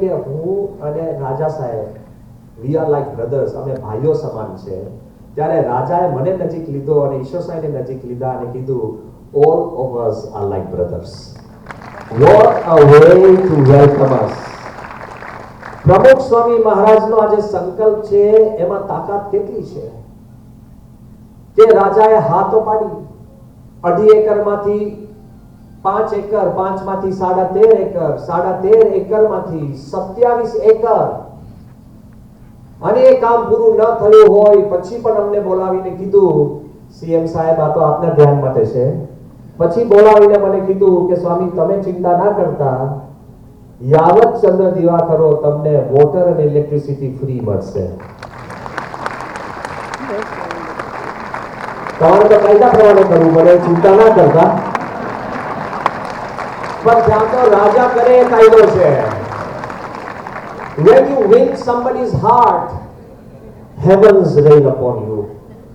કે હું અને રાજા સાહેબ વી આર લાઈક બ્રધર્સ, અમે ભાઈઓ સમાન છે, ત્યારે રાજાએ મને નજીક લીધો અને ઈશ્વર સાહેબને નજીક લીધા અને કીધું all of us are like brothers. What a way to welcome us. પ્રમુખ સ્વામી મહારાજનો આજે સંકલ્પ છે, એમાં તાકાત કેટલી છે કે રાજાએ હાથો પાડી 2.5 એકરમાંથી 5 એકર, 5 માંથી 13.5 એકર, 13.5 એકરમાંથી 27 એકર, અને એ કામ પૂરું ન થયું હોય પછી પણ અમને બોલાવીને કીધું, સીએમ સાહેબ આ તો આપના ધ્યાન માટે છે, પછી બોલાવીને મને કીધું કે સ્વામી તમે ચિંતા ના કરતા, યાવત ચંદ્ર દિવાકરો તમને વોટર અને ઇલેક્ટ્રિસિટી ફ્રી મળશે. તમારે તો કાયદા પ્રમાણે કરવું પડે, ચિંતા ના કરતા. પણ જ્યાં તો રાજા કરે એ કાયદો છે. When you win somebody's heart, heavens rain upon you.